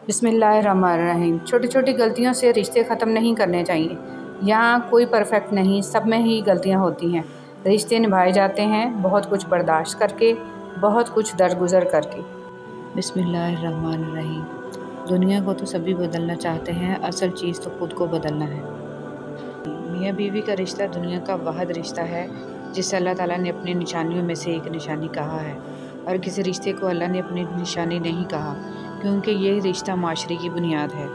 بسم اللہ الرحمن الرحیم۔ چھوٹی چھوٹی غلطیوں سے رشتے ختم نہیں کرنے چاہیے۔ یہاں کوئی پرفیکٹ نہیں، سب میں ہی غلطیاں ہوتی ہیں۔ رشتے نبھائے جاتے ہیں بہت کچھ برداشت کر کے، بہت کچھ درگزر کر کے۔ بسم اللہ الرحمن الرحیم۔ دنیا کو تو سبھی بدلنا چاہتے ہیں، اصل چیز تو خود کو بدلنا ہے۔ میاں بیوی کا رشتہ دنیا کا واحد رشتہ ہے جسے اللہ تعالیٰ نے اپنی نشانیوں میں سے ایک نشانی کہا ہے، اور کسی رشتے کو اللہ نے اپنی نشانی نہیں کہا، کیونکہ یہ رشتہ معاشرے کی بنیاد ہے۔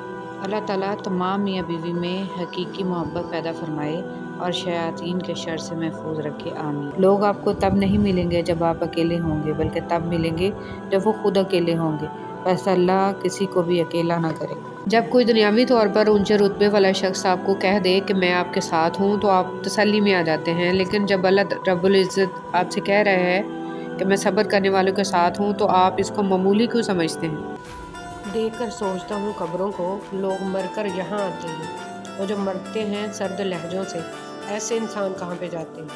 اللہ تعالیٰ تمام میاں بیوی میں حقیقی محبت پیدا فرمائے اور شیاطین کے شر سے محفوظ رکھے، آمین۔ لوگ آپ کو تب نہیں ملیں گے جب آپ اکیلے ہوں گے، بلکہ تب ملیں گے جب وہ خود اکیلے ہوں گے، بس اللہ کسی کو بھی اکیلا نہ کرے۔ جب کوئی دنیاوی طور پر اونچے رتبے والا شخص آپ کو کہہ دے کہ میں آپ کے ساتھ ہوں تو آپ تسلی میں آ جاتے ہیں، لیکن جب اللہ رب العزت آپ سے کہہ رہے ہیں کہ میں صبر کرنے والوں کے ساتھ ہوں تو آپ اس کو معمولی کیوں سمجھتے ہیں؟ دیکھ کر سوچتا ہوں قبروں کو، لوگ مر کر یہاں آتے ہیں، وہ جو مرتے ہیں سرد لہجوں سے، ایسے انسان کہاں پہ جاتے ہیں؟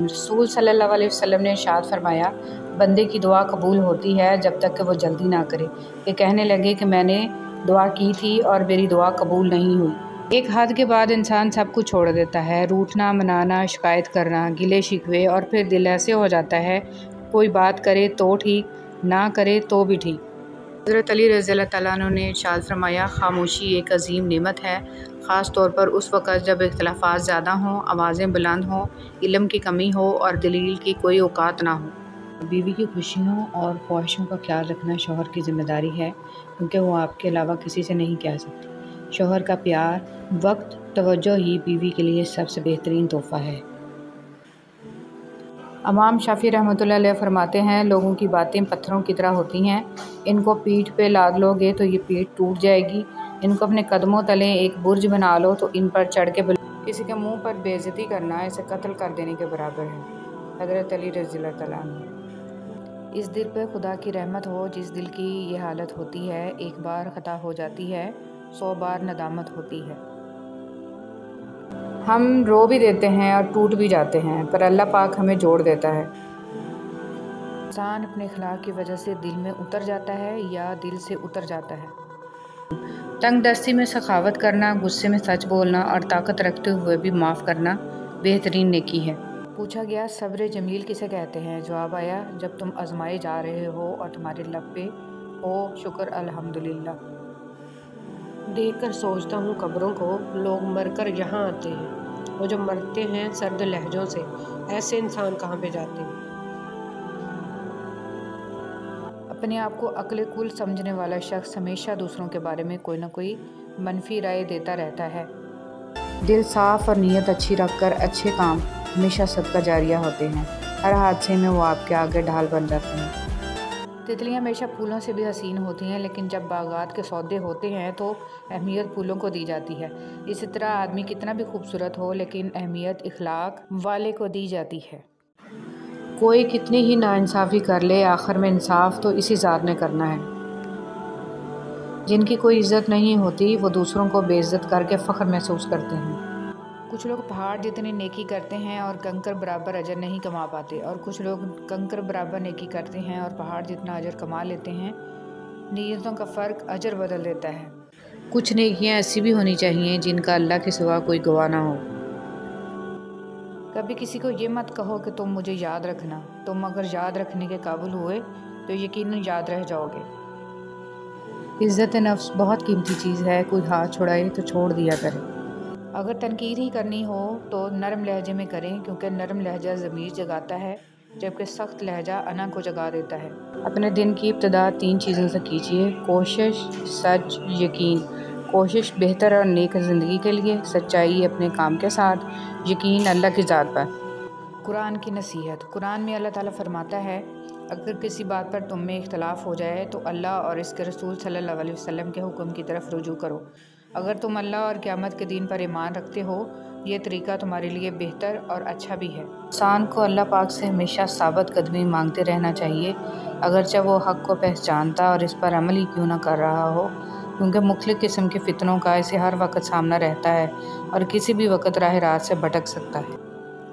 رسول صلی اللہ علیہ وسلم نے ارشاد فرمایا، بندے کی دعا قبول ہوتی ہے جب تک کہ وہ جلدی نہ کرے کہ کہنے لگے کہ میں نے دعا کی تھی اور میری دعا قبول نہیں ہوئی۔ ایک حد کے بعد انسان سب کچھ چھوڑ دیتا ہے، روٹھنا، منانا، شکایت کرنا، گلے شکوے، اور پھر دل ایسے ہو جاتا ہے کوئی بات کرے تو ٹھیک، نہ کرے تو بھی ٹھیک۔ حضرت علی رضی اللہ تعالیٰ عنہ نے ارشاد فرمایا، خاموشی ایک عظیم نعمت ہے، خاص طور پر اس وقت جب اختلافات زیادہ ہوں، آوازیں بلند ہوں، علم کی کمی ہو اور دلیل کی کوئی اوقات نہ ہو۔ بیوی کی خوشیوں اور خواہشوں کا خیال رکھنا شوہر کی ذمہ داری ہے، کیونکہ وہ آپ کے علاوہ کسی سے نہیں کہہ سکتی۔ شوہر کا پیار، وقت، توجہ ہی بیوی کے لیے سب سے بہترین تحفہ ہے۔ امام شافعی رحمۃ اللہ علیہ فرماتے ہیں، لوگوں کی باتیں پتھروں کی طرح ہوتی ہیں، ان کو پیٹھ پہ لاد لو گے تو یہ پیٹھ ٹوٹ جائے گی، ان کو اپنے قدموں تلے ایک برج بنا لو تو ان پر چڑھ کے کسی کے منہ پر بے عزتی کرنا اسے قتل کر دینے کے برابر ہے۔ حضرت علی رضی اللہ تعالیٰ عنہ۔ اس دل پہ خدا کی رحمت ہو جس دل کی یہ حالت ہوتی ہے، ایک بار خطا ہو جاتی ہے 100 بار ندامت ہوتی ہے۔ ہم رو بھی دیتے ہیں اور ٹوٹ بھی جاتے ہیں، پر اللہ پاک ہمیں جوڑ دیتا ہے۔ انسان اپنے اخلاق کی وجہ سے دل میں اتر جاتا ہے یا دل سے اتر جاتا ہے۔ تنگ دستی میں سخاوت کرنا، غصے میں سچ بولنا اور طاقت رکھتے ہوئے بھی معاف کرنا بہترین نیکی ہے۔ پوچھا گیا، صبر جمیل کسے کہتے ہیں؟ جواب آیا، جب تم آزمائے جا رہے ہو اور تمہارے لب پہ ہو شکر الحمدللہ۔ دیکھ کر سوچتا ہوں قبروں کو، لوگ مر کر یہاں آتے ہیں، وہ جو مرتے ہیں سرد لہجوں سے، ایسے انسان کہاں پہ جاتے ہیں؟ اپنے آپ کو عقل کل سمجھنے والا شخص ہمیشہ دوسروں کے بارے میں کوئی نہ کوئی منفی رائے دیتا رہتا ہے۔ دل صاف اور نیت اچھی رکھ کر اچھے کام ہمیشہ صدقہ جاریہ ہوتے ہیں، ہر حادثے میں وہ آپ کے آگے ڈھال بن جاتے ہیں۔ تتلیاں ہمیشہ پھولوں سے بھی حسین ہوتی ہیں، لیکن جب باغات کے سودے ہوتے ہیں تو اہمیت پھولوں کو دی جاتی ہے۔ اسی طرح آدمی کتنا بھی خوبصورت ہو لیکن اہمیت اخلاق والے کو دی جاتی ہے۔ کوئی کتنی ہی ناانصافی کر لے، آخر میں انصاف تو اسی ذات نے کرنا ہے۔ جن کی کوئی عزت نہیں ہوتی وہ دوسروں کو بے عزت کر کے فخر محسوس کرتے ہیں۔ کچھ لوگ پہاڑ جتنی نیکی کرتے ہیں اور کنکر برابر اجر نہیں کما پاتے، اور کچھ لوگ کنکر برابر نیکی کرتے ہیں اور پہاڑ جتنا اجر کما لیتے ہیں۔ نیتوں کا فرق اجر بدل دیتا ہے۔ کچھ نیکیاں ایسی بھی ہونی چاہیے جن کا اللہ کے سوا کوئی گواہ نہ ہو۔ کبھی کسی کو یہ مت کہو کہ تم مجھے یاد رکھنا، تم اگر یاد رکھنے کے قابل ہوئے تو یقیناً یاد رہ جاؤ گے۔ عزت نفس بہت قیمتی چیز ہے، کوئی ہاتھ چھڑائے تو چھوڑ دیا کرے۔ اگر تنقید ہی کرنی ہو تو نرم لہجے میں کریں، کیونکہ نرم لہجہ ضمیر جگاتا ہے جبکہ سخت لہجہ انا کو جگا دیتا ہے۔ اپنے دن کی ابتدا 3 چیزوں سے کیجیے: کوشش، سچ، یقین۔ کوشش بہتر اور نیک زندگی کے لیے، سچائی اپنے کام کے ساتھ، یقین اللہ کی ذات پر۔ قرآن کی نصیحت۔ قرآن میں اللہ تعالیٰ فرماتا ہے، اگر کسی بات پر تم میں اختلاف ہو جائے تو اللہ اور اس کے رسول صلی اللہ علیہ وسلم کے حکم کی طرف رجوع کرو۔ اگر تم اللہ اور قیامت کے دین پر ایمان رکھتے ہو، یہ طریقہ تمہارے لیے بہتر اور اچھا بھی ہے۔ انسان کو اللہ پاک سے ہمیشہ ثابت قدمی مانگتے رہنا چاہیے، اگرچہ وہ حق کو پہچانتا اور اس پر عمل ہی کیوں نہ کر رہا ہو، کیونکہ مختلف قسم کے فتنوں کا اسے ہر وقت سامنا رہتا ہے اور کسی بھی وقت راہ راست سے بھٹک سکتا ہے۔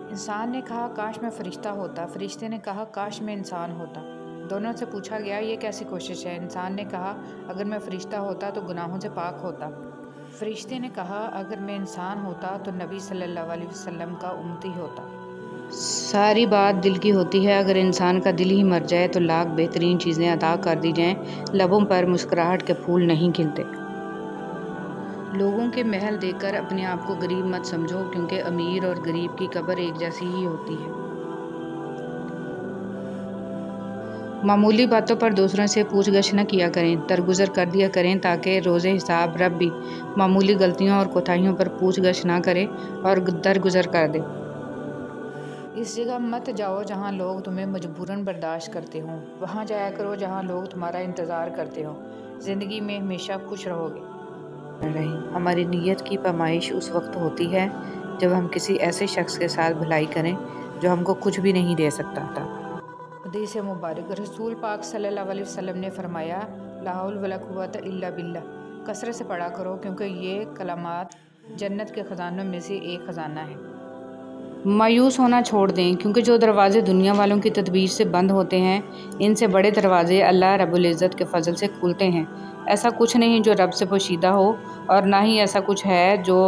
انسان نے کہا کاش میں فرشتہ ہوتا، فرشتے نے کہا کاش میں انسان ہوتا۔ دونوں سے پوچھا گیا یہ کیسی کوشش ہے؟ انسان نے کہا اگر میں فرشتہ ہوتا تو گناہوں سے پاک ہوتا۔ فرشتے نے کہا اگر میں انسان ہوتا تو نبی صلی اللہ علیہ وسلم کا امتی ہوتا۔ ساری بات دل کی ہوتی ہے، اگر انسان کا دل ہی مر جائے تو لاکھ بہترین چیزیں عطا کر دی جائیں، لبوں پر مسکراہٹ کے پھول نہیں کھلتے۔ لوگوں کے محل دیکھ کر اپنے آپ کو غریب مت سمجھو، کیونکہ امیر اور غریب کی قبر ایک جیسی ہی ہوتی ہے۔ معمولی باتوں پر دوسروں سے پوچھ گچھ نہ کیا کریں، درگزر کر دیا کریں تاکہ روز حساب رب بھی معمولی غلطیوں اور کوتاہیوں پر پوچھ گچھ نہ کرے اور درگزر کر دے۔ اس جگہ مت جاؤ جہاں لوگ تمہیں مجبوراً برداشت کرتے ہوں، وہاں جایا کرو جہاں لوگ تمہارا انتظار کرتے ہوں، زندگی میں ہمیشہ خوش رہو گے۔ ہماری نیت کی پیمائش اس وقت ہوتی ہے جب ہم کسی ایسے شخص کے ساتھ بھلائی کریں جو ہم کو کچھ بھی نہیں دے سکتا۔ حدیث مبارک، رسول پاک صلی اللہ علیہ وسلم نے فرمایا لا حول ولا قوت الا باللہ، کثرت سے پڑھا کرو کیونکہ یہ کلمات جنت کے خزانوں میں سے ایک خزانہ ہے۔ مایوس ہونا چھوڑ دیں، کیونکہ جو دروازے دنیا والوں کی تدبیر سے بند ہوتے ہیں ان سے بڑے دروازے اللہ رب العزت کے فضل سے کھلتے ہیں۔ ایسا کچھ نہیں جو رب سے پوشیدہ ہو، اور نہ ہی ایسا کچھ ہے جو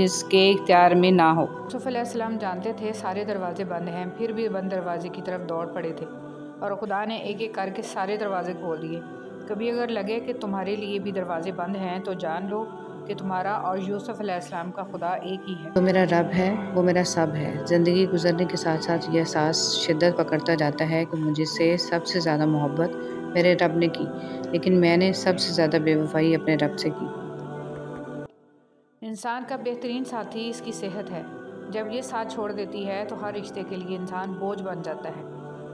اس کے اختیار میں نہ ہو۔ یوسف علیہ السلام جانتے تھے سارے دروازے بند ہیں، پھر بھی بند دروازے کی طرف دوڑ پڑے تھے اور خدا نے ایک ایک کر کے سارے دروازے کھول دیے۔ کبھی اگر لگے کہ تمہارے لیے بھی دروازے بند ہیں تو جان لو کہ تمہارا اور یوسف علیہ السلام کا خدا ایک ہی ہے۔ جو میرا رب ہے وہ میرا سب ہے۔ زندگی گزرنے کے ساتھ ساتھ یہ احساس شدت پکڑتا جاتا ہے کہ مجھ سے سب سے زیادہ محبت میرے رب نے کی، لیکن میں نے سب سے زیادہ بے وفائی اپنے رب سے کی۔ انسان کا بہترین ساتھی اس کی صحت ہے، جب یہ ساتھ چھوڑ دیتی ہے تو ہر رشتے کے لیے انسان بوجھ بن جاتا ہے۔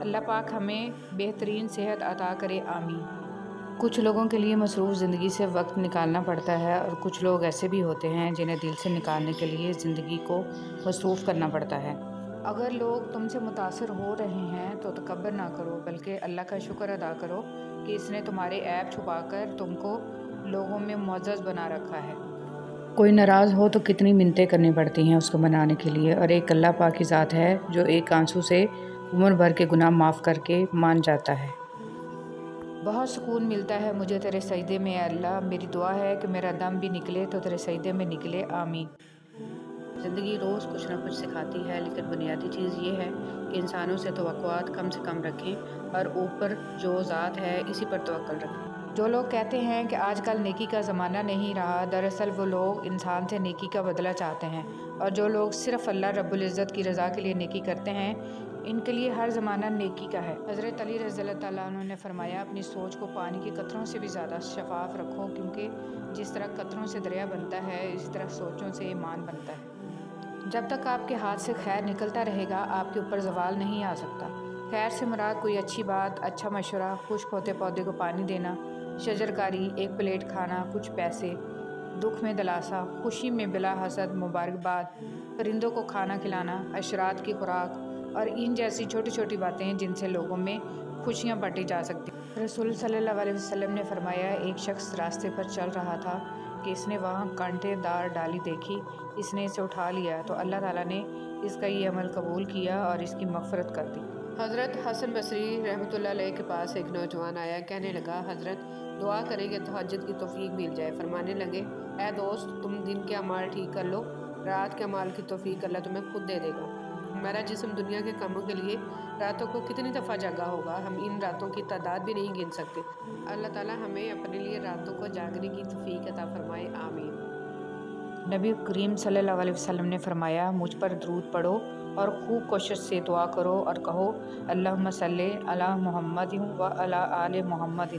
اللہ پاک ہمیں بہترین صحت عطا کرے، آمین۔ کچھ لوگوں کے لیے مصروف زندگی سے وقت نکالنا پڑتا ہے، اور کچھ لوگ ایسے بھی ہوتے ہیں جنہیں دل سے نکالنے کے لیے زندگی کو مصروف کرنا پڑتا ہے۔ اگر لوگ تم سے متاثر ہو رہے ہیں تو تکبر نہ کرو، بلکہ اللہ کا شکر ادا کرو کہ اس نے تمہارے عیب چھپا کر تم کو لوگوں میں معزز بنا رکھا ہے۔ کوئی ناراض ہو تو کتنی منتیں کرنی پڑتی ہیں اس کو منانے کے لیے، اور ایک اللہ پاک کی ذات ہے جو ایک آنسو سے عمر بھر کے گناہ معاف کر کے مان جاتا ہے۔ بہت سکون ملتا ہے مجھے تیرے سجدے میں، اے اللہ، میری دعا ہے کہ میرا دم بھی نکلے تو تیرے سجدے میں نکلے، آمین۔ زندگی روز کچھ نہ کچھ سکھاتی ہے، لیکن بنیادی چیز یہ ہے کہ انسانوں سے توقعات کم سے کم رکھیں اور اوپر جو ذات ہے اسی پر توکل رکھیں۔ جو لوگ کہتے ہیں کہ آج کل نیکی کا زمانہ نہیں رہا، دراصل وہ لوگ انسان سے نیکی کا بدلہ چاہتے ہیں، اور جو لوگ صرف اللہ رب العزت کی رضا کے لیے نیکی کرتے ہیں ان کے لیے ہر زمانہ نیکی کا ہے۔ حضرت علی رضی اللہ تعالیٰ عنہ نے فرمایا اپنی سوچ کو پانی کے قطروں سے بھی زیادہ شفاف رکھو، کیونکہ جس طرح قطروں سے دریا بنتا ہے اسی طرح سوچوں سے ایمان بنتا ہے۔ جب تک آپ کے ہاتھ سے خیر نکلتا رہے گا آپ کے اوپر زوال نہیں آ سکتا۔ خیر سے مراد کوئی اچھی بات، اچھا مشورہ، خشک ہوتے پودے کو پانی دینا، شجرکاری، ایک پلیٹ کھانا، کچھ پیسے، دکھ میں دلاسا، خوشی میں بلا حسد مبارکباد، پرندوں کو کھانا کھلانا، اشرات کی خوراک، اور ان جیسی چھوٹی چھوٹی باتیں جن سے لوگوں میں خوشیاں بانٹی جا سکتی ہیں۔ رسول صلی اللہ علیہ وسلم نے فرمایا ایک شخص راستے پر چل رہا تھا کہ اس نے وہاں کانٹے دار ڈالی دیکھی، اس نے اسے اٹھا لیا تو اللہ تعالیٰ نے اس کا یہ عمل قبول کیا اور اس کی مغفرت کر دی۔ حضرت حسن بصری رحمۃ اللہ علیہ کے پاس ایک نوجوان آیا، کہنے لگا حضرت دعا کریں کہ تہجد کی توفیق مل جائے۔ فرمانے لگے اے دوست، تم دن کے اعمال ٹھیک کر لو، رات کے اعمال کی توفیق اللہ تمہیں خود دے دے گا۔ ہمارا جسم دنیا کے کاموں کے لیے راتوں کو کتنی دفعہ جاگا ہوگا، ہم ان راتوں کی تعداد بھی نہیں گن سکتے۔ اللہ تعالیٰ ہمیں اپنے لیے راتوں کو جاگنے کی توفیق عطا فرمائے، آمین۔ نبی کریم صلی اللہ علیہ وسلم نے فرمایا مجھ پر درود پڑھو اور خوب کوشش سے دعا کرو اور کہو اللہم صلی علی محمد و علی آل محمد۔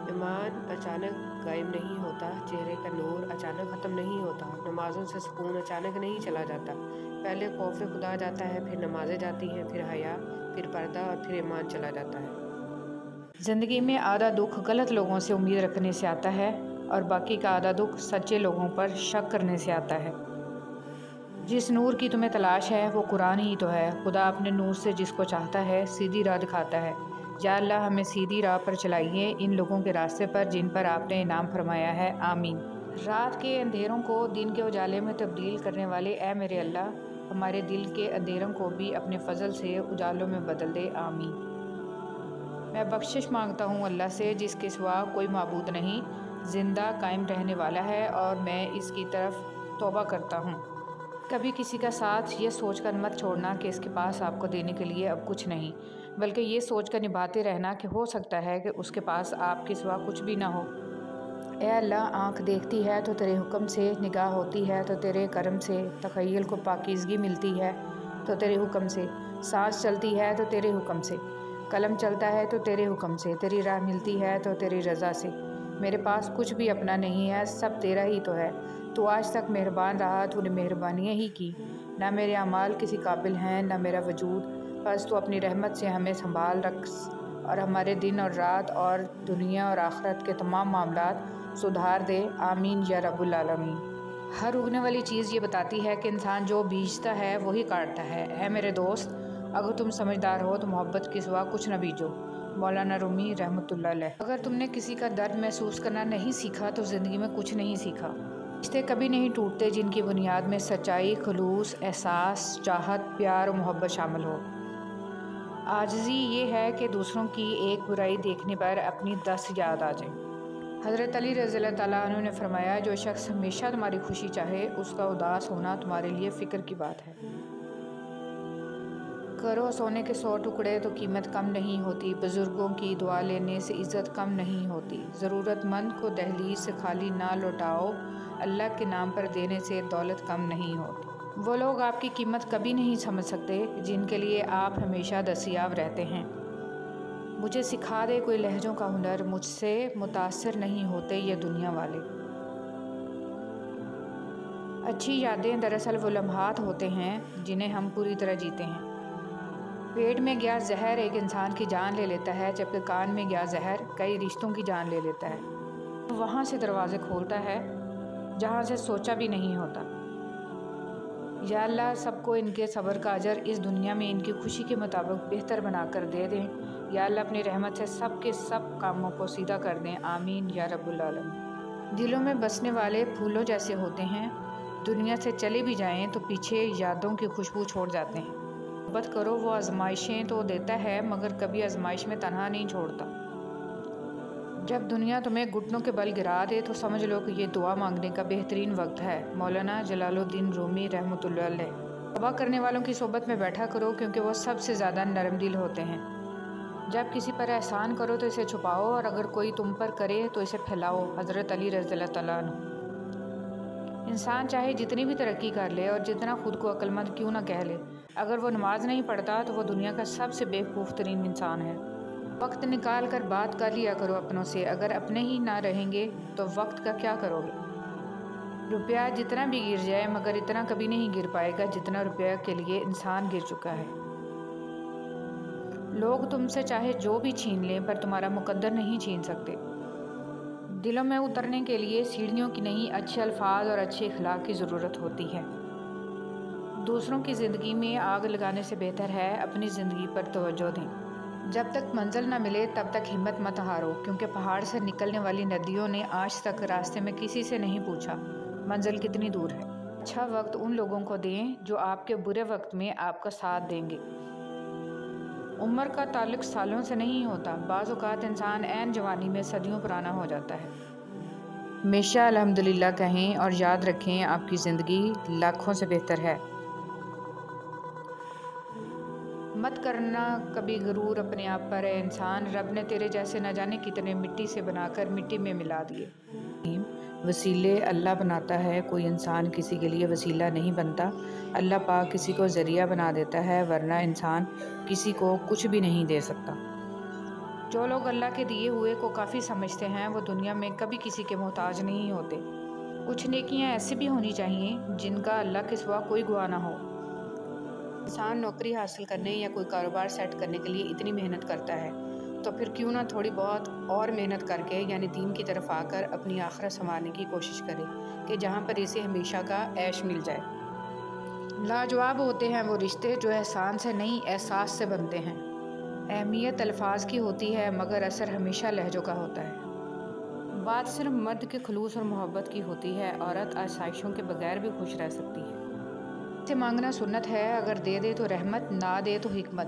ایمان اچانک قائم نہیں ہوتا، چہرے کا نور اچانک ختم نہیں ہوتا، نمازوں سے سکون اچانک نہیں چلا جاتا، پہلے خوف خدا جاتا ہے، پھر نمازیں جاتی ہیں، پھر حیا، پھر پردہ اور پھر ایمان چلا جاتا ہے۔ زندگی میں آدھا دکھ غلط لوگوں سے امید رکھنے سے آتا ہے اور باقی کا آدھا دکھ سچے لوگوں پر شک کرنے سے آتا ہے۔ جس نور کی تمہیں تلاش ہے وہ قرآن ہی تو ہے۔ خدا اپنے نور سے جس کو چاہتا ہے سیدھی راہ دکھاتا ہے۔ یا اللہ ہمیں سیدھی راہ پر چلائیے، ان لوگوں کے راستے پر جن پر آپ نے انعام فرمایا ہے، آمین۔ رات کے اندھیروں کو دن کے اجالے میں تبدیل کرنے والے اے میرے اللہ، ہمارے دل کے اندھیروں کو بھی اپنے فضل سے اجالوں میں بدل دے، آمین۔ میں بخشش مانگتا ہوں اللہ سے جس کے سوا کوئی معبود نہیں، زندہ قائم رہنے والا ہے، اور میں اس کی طرف توبہ کرتا ہوں۔ کبھی کسی کا ساتھ یہ سوچ کر مت چھوڑنا کہ اس کے پاس آپ کو دینے کے لیے اب کچھ نہیں، بلکہ یہ سوچ کر نبھاتے رہنا کہ ہو سکتا ہے کہ اس کے پاس آپ کے سوا کچھ بھی نہ ہو۔ اے اللہ، آنکھ دیکھتی ہے تو تیرے حکم سے، نگاہ ہوتی ہے تو تیرے کرم سے، تخیل کو پاکیزگی ملتی ہے تو تیرے حکم سے، سانس چلتی ہے تو تیرے حکم سے، قلم چلتا ہے تو تیرے حکم سے، تیری راہ ملتی ہے تو تیری رضا سے۔ میرے پاس کچھ بھی اپنا نہیں ہے، سب تیرا ہی تو ہے۔ تو آج تک مہربان رہا، تو نے مہربانیاں ہی کی، نہ میرے اعمال کسی قابل ہیں نہ میرا وجود، بس تو اپنی رحمت سے ہمیں سنبھال رکھ اور ہمارے دن اور رات اور دنیا اور آخرت کے تمام معاملات سدھار دے، آمین یا رب العالمین۔ ہر اگنے والی چیز یہ بتاتی ہے کہ انسان جو بیجتا ہے وہی کاٹتا ہے۔ اے میرے دوست، اگر تم سمجھدار ہو تو محبت کے سوا کچھ نہ بیجو۔ مولانا رومی رحمۃ اللہ علیہ۔ اگر تم نے کسی کا درد محسوس کرنا نہیں سیکھا تو زندگی میں کچھ نہیں سیکھا۔ رشتے کبھی نہیں ٹوٹتے جن کی بنیاد میں سچائی، خلوص، احساس، چاہت، پیار و محبت شامل ہو۔ عاجزی یہ ہے کہ دوسروں کی ایک برائی دیکھنے پر اپنی 10 یاد آ جائیں۔ حضرت علی رضی اللہ تعالیٰ عنہ نے فرمایا، جو شخص ہمیشہ تمہاری خوشی چاہے اس کا اداس ہونا تمہارے لیے فکر کی بات ہے۔ کرو سونے کے 100 ٹکڑے تو قیمت کم نہیں ہوتی، بزرگوں کی دعا لینے سے عزت کم نہیں ہوتی، ضرورت مند کو دہلیز سے خالی نہ لوٹاؤ، اللہ کے نام پر دینے سے دولت کم نہیں ہوتی۔ وہ لوگ آپ کی قیمت کبھی نہیں سمجھ سکتے جن کے لیے آپ ہمیشہ دستیاب رہتے ہیں۔ مجھے سکھا دے کوئی لہجوں کا ہنر، مجھ سے متاثر نہیں ہوتے یہ دنیا والے۔ اچھی یادیں دراصل وہ لمحات ہوتے ہیں جنہیں ہم پوری طرح جیتے ہیں۔ پیٹ میں گیا زہر ایک انسان کی جان لے لیتا ہے، جبکہ کان میں گیا زہر کئی رشتوں کی جان لے لیتا ہے۔ وہاں سے دروازے کھولتا ہے جہاں سے سوچا بھی نہیں ہوتا۔ یا اللہ، سب کو ان کے صبر کا اجر اس دنیا میں ان کی خوشی کے مطابق بہتر بنا کر دے دیں۔ یا اللہ، اپنی رحمت سے سب کے سب کاموں کو سیدھا کر دیں، آمین یا رب العالمین۔ دلوں میں بسنے والے پھولوں جیسے ہوتے ہیں، دنیا سے چلے بھی جائیں تو پیچھے یادوں کی خوشبو چھوڑ جاتے ہیں۔ محبت کرو، وہ آزمائشیں تو دیتا ہے مگر کبھی آزمائش میں تنہا نہیں چھوڑتا۔ جب دنیا تمہیں گھٹنوں کے بل گرا دے تو سمجھ لو کہ یہ دعا مانگنے کا بہترین وقت ہے۔ مولانا جلال الدین رومی رحمۃ اللہ علیہ۔ توبہ کرنے والوں کی صحبت میں بیٹھا کرو کیونکہ وہ سب سے زیادہ نرم دل ہوتے ہیں۔ جب کسی پر احسان کرو تو اسے چھپاؤ، اور اگر کوئی تم پر کرے تو اسے پھیلاؤ۔ حضرت علی رضی اللہ تعالیٰ عنہ۔ انسان چاہے جتنی بھی ترقی کر لے اور جتنا خود کو عقل مند کیوں نہ کہہ لے، اگر وہ نماز نہیں پڑھتا تو وہ دنیا کا سب سے بیوقوف ترین انسان ہے۔ وقت نکال کر بات کر لیا کرو اپنوں سے، اگر اپنے ہی نہ رہیں گے تو وقت کا کیا کرو گے؟ روپیہ جتنا بھی گر جائے مگر اتنا کبھی نہیں گر پائے گا جتنا روپیہ کے لیے انسان گر چکا ہے۔ لوگ تم سے چاہے جو بھی چھین لیں پر تمہارا مقدر نہیں چھین سکتے۔ دلوں میں اترنے کے لیے سیڑھیوں کی نہیں، اچھے الفاظ اور اچھے اخلاق کی ضرورت ہوتی ہے۔ دوسروں کی زندگی میں آگ لگانے سے بہتر ہے اپنی زندگی پر توجہ دیں۔ جب تک منزل نہ ملے تب تک ہمت مت ہارو، کیونکہ پہاڑ سے نکلنے والی ندیوں نے آج تک راستے میں کسی سے نہیں پوچھا منزل کتنی دور ہے۔ اچھا وقت ان لوگوں کو دیں جو آپ کے برے وقت میں آپ کا ساتھ دیں گے۔ عمر کا تعلق سالوں سے نہیں ہوتا، بعض اوقات انسان عین جوانی میں صدیوں پرانا ہو جاتا ہے۔ ہمیشہ الحمدللہ کہیں اور یاد رکھیں آپ کی زندگی لاکھوں سے بہتر ہے۔ مت کرنا کبھی غرور اپنے آپ پر، اے انسان، رب نے تیرے جیسے نہ جانے کتنے مٹی سے بنا کر مٹی میں ملا دیے۔ وسیلے اللہ بناتا ہے، کوئی انسان کسی کے لیے وسیلہ نہیں بنتا۔ اللہ پاک کسی کو ذریعہ بنا دیتا ہے، ورنہ انسان کسی کو کچھ بھی نہیں دے سکتا۔ جو لوگ اللہ کے دیے ہوئے کو کافی سمجھتے ہیں وہ دنیا میں کبھی کسی کے محتاج نہیں ہوتے۔ کچھ نیکیاں ایسی بھی ہونی چاہیے جن کا اللہ کے سوا کوئی گواہ نہ ہو۔ انسان نوکری حاصل کرنے یا کوئی کاروبار سیٹ کرنے کے لیے اتنی محنت کرتا ہے تو پھر کیوں نہ تھوڑی بہت اور محنت کر کے یعنی دین کی طرف آ کر اپنی آخرت سنوارنے کی کوشش کرے کہ جہاں پر اسے ہمیشہ کا عیش مل جائے۔ لاجواب ہوتے ہیں وہ رشتے جو احسان سے نہیں احساس سے بنتے ہیں۔ اہمیت الفاظ کی ہوتی ہے مگر اثر ہمیشہ لہجوں کا ہوتا ہے۔ بات صرف مرد کے خلوص اور محبت کی ہوتی ہے، عورت آسائشوں کے بغیر بھی خوش رہ سکتی ہے۔ سے مانگنا سنت ہے، اگر دے دے تو رحمت، نہ دے تو حکمت۔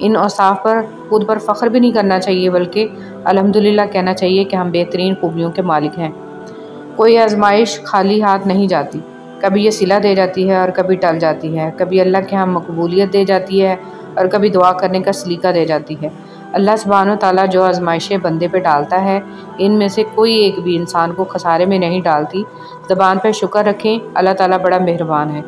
ان اوصاف پر خود پر فخر بھی نہیں کرنا چاہیے، بلکہ الحمدللہ کہنا چاہیے کہ ہم بہترین خوبیوں کے مالک ہیں۔ کوئی آزمائش خالی ہاتھ نہیں جاتی، کبھی یہ صلہ دے جاتی ہے اور کبھی ٹل جاتی ہے، کبھی اللہ کے ہاں مقبولیت دے جاتی ہے اور کبھی دعا کرنے کا سلیقہ دے جاتی ہے۔ اللہ سبحانہ و تعالیٰ جو آزمائشیں بندے پہ ڈالتا ہے، ان میں سے کوئی ایک بھی انسان کو خسارے میں نہیں ڈالتی۔ زبان پہ شکر رکھیں، اللہ تعالیٰ بڑا مہربان ہے۔